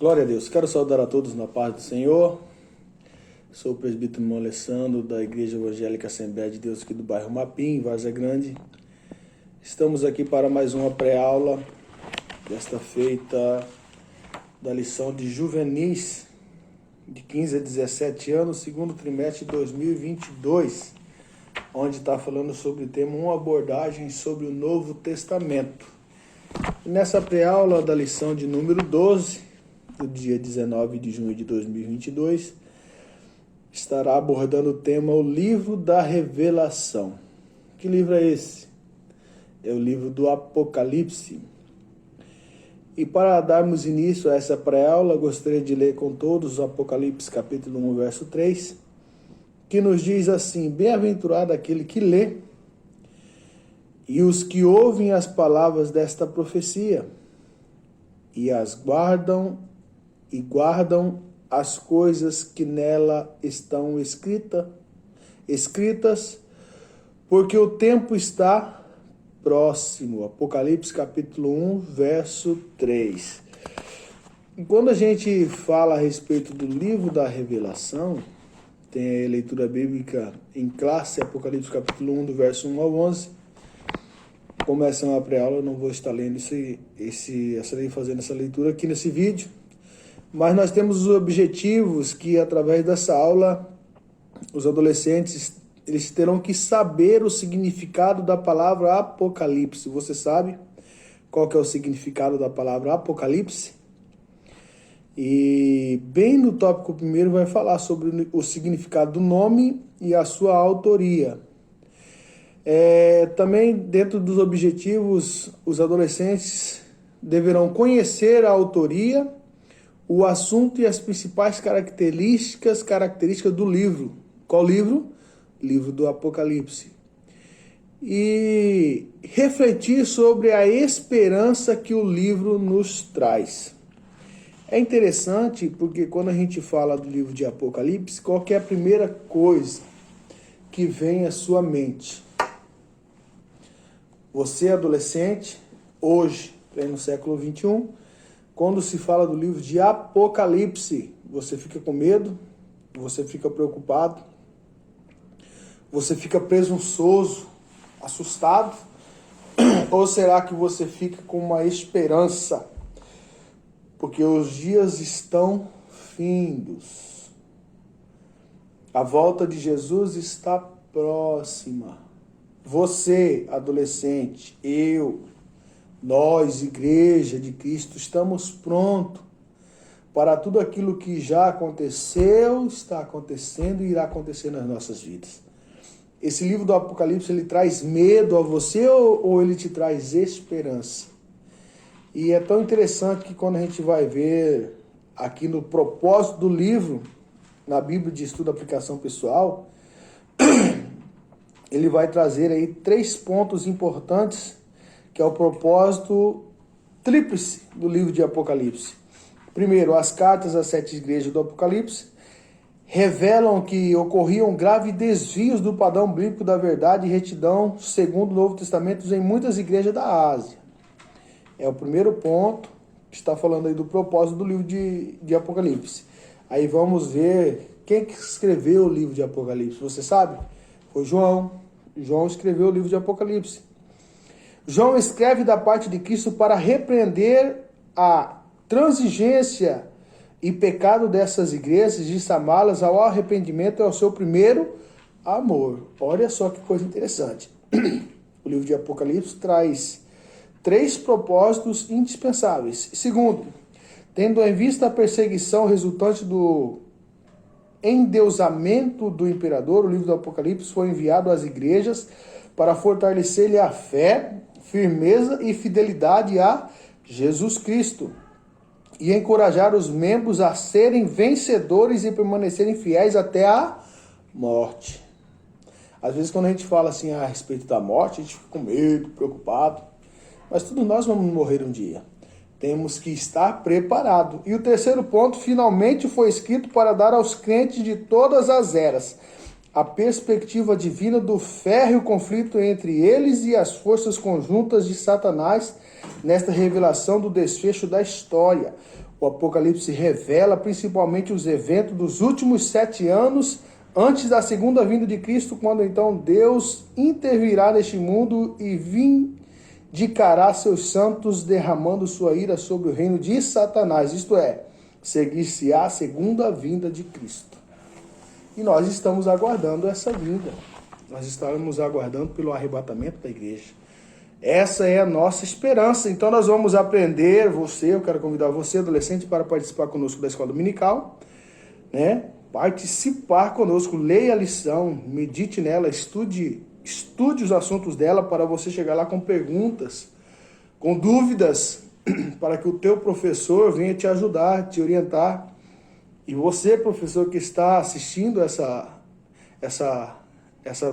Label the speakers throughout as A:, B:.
A: Glória a Deus. Quero saudar a todos na paz do Senhor. Sou o presbítero irmão Alessandro, da Igreja Evangélica Assembleia de Deus aqui do bairro Mapim, Várzea Grande. Estamos aqui para mais uma pré-aula, desta feita da lição de juvenis, de 15 a 17 anos, segundo trimestre de 2022, onde está falando sobre o tema uma abordagem sobre o Novo Testamento. E nessa pré-aula da lição de número 12, do dia 19 de junho de 2022, estará abordando o tema O Livro da Revelação. Que livro é esse? É o livro do Apocalipse. E para darmos início a essa pré-aula, gostaria de ler com todos o Apocalipse capítulo 1, verso 3, que nos diz assim: Bem-aventurado aquele que lê e os que ouvem as palavras desta profecia e as guardam as coisas que nela estão escritas, porque o tempo está próximo. Apocalipse capítulo 1, verso 3. E quando a gente fala a respeito do livro da Revelação, tem a leitura bíblica em classe, Apocalipse capítulo 1, do verso 1 ao 11. Começa uma pré-aula, eu não vou estar lendo fazendo essa leitura aqui nesse vídeo, mas nós temos os objetivos que, através dessa aula, os adolescentes eles terão que saber o significado da palavra Apocalipse. Você sabe qual que é o significado da palavra Apocalipse? E bem no tópico primeiro vai falar sobre o significado do nome e a sua autoria. Também dentro dos objetivos, os adolescentes deverão conhecer a autoria, o assunto e as principais características do livro. Qual livro? Livro do Apocalipse. E refletir sobre a esperança que o livro nos traz. É interessante porque quando a gente fala do livro de Apocalipse, qual que é a primeira coisa que vem à sua mente? Você, adolescente, hoje, no século 21, quando se fala do livro de Apocalipse, você fica com medo, você fica preocupado, você fica presunçoso, assustado, ou será que você fica com uma esperança? Porque os dias estão findos. A volta de Jesus está próxima. Você, adolescente, nós, Igreja de Cristo, estamos prontos para tudo aquilo que já aconteceu, está acontecendo e irá acontecer nas nossas vidas. Esse livro do Apocalipse, ele traz medo a você ou ele te traz esperança? E é tão interessante que quando a gente vai ver aqui no propósito do livro, na Bíblia de Estudo e Aplicação Pessoal, ele vai trazer aí 3 pontos importantes, que é o propósito tríplice do livro de Apocalipse. Primeiro, as cartas às 7 igrejas do Apocalipse revelam que ocorriam graves desvios do padrão bíblico da verdade e retidão segundo o Novo Testamento em muitas igrejas da Ásia. É o primeiro ponto que está falando aí do propósito do livro de Apocalipse. Aí vamos ver quem que escreveu o livro de Apocalipse. Você sabe? Foi João. João escreveu o livro de Apocalipse. João escreve da parte de Cristo para repreender a transigência e pecado dessas igrejas e chamá-las ao arrependimento e ao seu primeiro amor. Olha só que coisa interessante. O livro de Apocalipse traz 3 propósitos indispensáveis. Segundo, tendo em vista a perseguição resultante do endeusamento do imperador, o livro do Apocalipse foi enviado às igrejas para fortalecer-lhe a fé, firmeza e fidelidade a Jesus Cristo e encorajar os membros a serem vencedores e permanecerem fiéis até a morte. Às vezes quando a gente fala assim a respeito da morte, a gente fica com medo, preocupado, mas todos nós vamos morrer um dia. Temos que estar preparado. E o terceiro ponto, finalmente foi escrito para dar aos crentes de todas as eras a perspectiva divina do férreo conflito entre eles e as forças conjuntas de Satanás nesta revelação do desfecho da história. O Apocalipse revela principalmente os eventos dos últimos 7 anos antes da segunda vinda de Cristo, quando então Deus intervirá neste mundo e vindicará seus santos, derramando sua ira sobre o reino de Satanás, isto é, seguir-se-á a segunda vinda de Cristo. E nós estamos aguardando essa vinda. Nós estamos aguardando pelo arrebatamento da igreja. Essa é a nossa esperança. Então nós vamos aprender, eu quero convidar você, adolescente, para participar conosco da escola dominical, né? Participar conosco, leia a lição, medite nela, estude os assuntos dela para você chegar lá com perguntas, com dúvidas, para que o teu professor venha te ajudar, te orientar. E você, professor, que está assistindo essa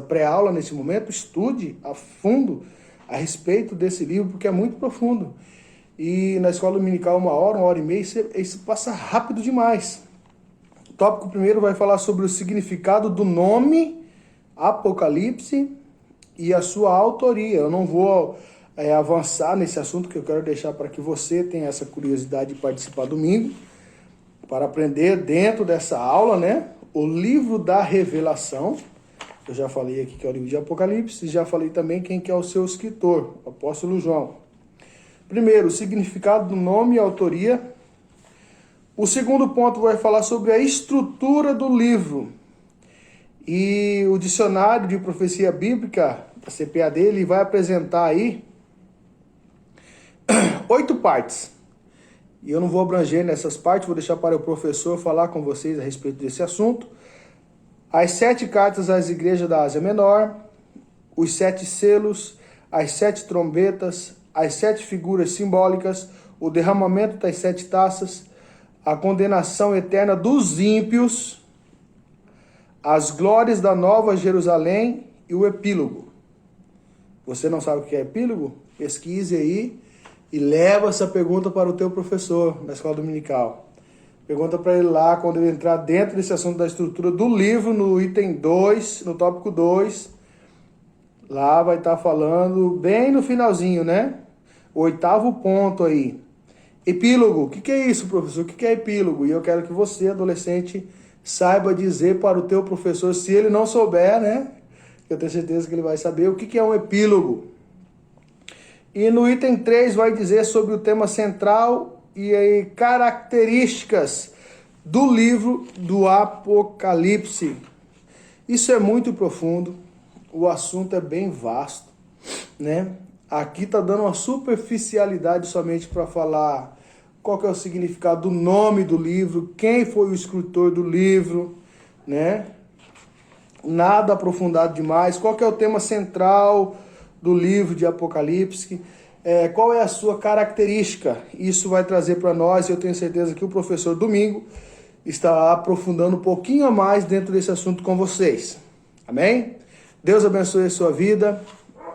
A: pré-aula nesse momento, estude a fundo a respeito desse livro, porque é muito profundo. E na escola dominical, 1 hora e meia, isso passa rápido demais. O tópico primeiro vai falar sobre o significado do nome Apocalipse e a sua autoria. Eu não vou avançar nesse assunto, que eu quero deixar para que você tenha essa curiosidade de participar domingo, para aprender dentro dessa aula, né? O livro da revelação. Eu já falei aqui que é o livro de Apocalipse, e já falei também quem que é o seu escritor, o apóstolo João. Primeiro, o significado do nome e autoria. O segundo ponto vai falar sobre a estrutura do livro. E o dicionário de profecia bíblica, da CPAD, ele vai apresentar aí 8 partes. E eu não vou abranger nessas partes, vou deixar para o professor falar com vocês a respeito desse assunto. As 7 cartas às igrejas da Ásia Menor, os 7 selos, as 7 trombetas, as 7 figuras simbólicas, o derramamento das 7 taças, a condenação eterna dos ímpios, as glórias da Nova Jerusalém e o epílogo. Você não sabe o que é epílogo? Pesquise aí e leva essa pergunta para o teu professor na escola dominical. Pergunta para ele lá, quando ele entrar dentro desse assunto da estrutura do livro, no item 2, no tópico 2, lá vai estar falando bem no finalzinho, né? O 8º ponto aí. Epílogo. O que é isso, professor? O que é epílogo? E eu quero que você, adolescente, saiba dizer para o teu professor, se ele não souber, né? Eu tenho certeza que ele vai saber o que é um epílogo. E no item 3 vai dizer sobre o tema central e aí, características do livro do Apocalipse. Isso é muito profundo, o assunto é bem vasto, né? Aqui está dando uma superficialidade somente para falar qual que é o significado do nome do livro, quem foi o escritor do livro, né? Nada aprofundado demais. Qual que é o tema central do livro de Apocalipse? Qual é a sua característica? Isso vai trazer para nós, e eu tenho certeza que o professor Domingo está aprofundando um pouquinho a mais dentro desse assunto com vocês. Amém? Deus abençoe a sua vida,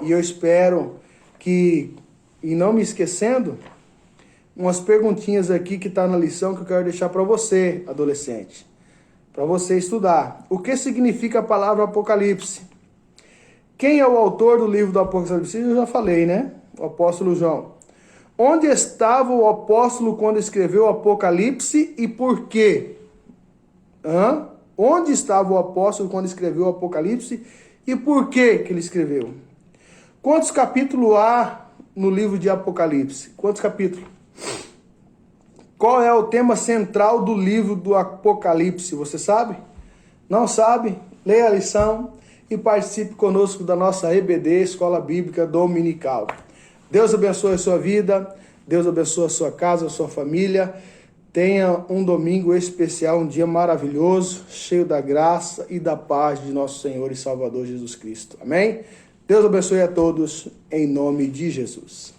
A: e eu espero que, e não me esquecendo, umas perguntinhas aqui que está na lição que eu quero deixar para você, adolescente, para você estudar. O que significa a palavra Apocalipse? Quem é o autor do livro do Apocalipse? Eu já falei, né? O apóstolo João. Onde estava o apóstolo quando escreveu o Apocalipse e por quê? Onde estava o apóstolo quando escreveu o Apocalipse e por que ele escreveu? Quantos capítulos há no livro de Apocalipse? Quantos capítulos? Qual é o tema central do livro do Apocalipse? Você sabe? Não sabe? Leia a lição e participe conosco da nossa EBD, Escola Bíblica Dominical. Deus abençoe a sua vida, Deus abençoe a sua casa, a sua família. Tenha um domingo especial, um dia maravilhoso, cheio da graça e da paz de nosso Senhor e Salvador Jesus Cristo. Amém? Deus abençoe a todos, em nome de Jesus.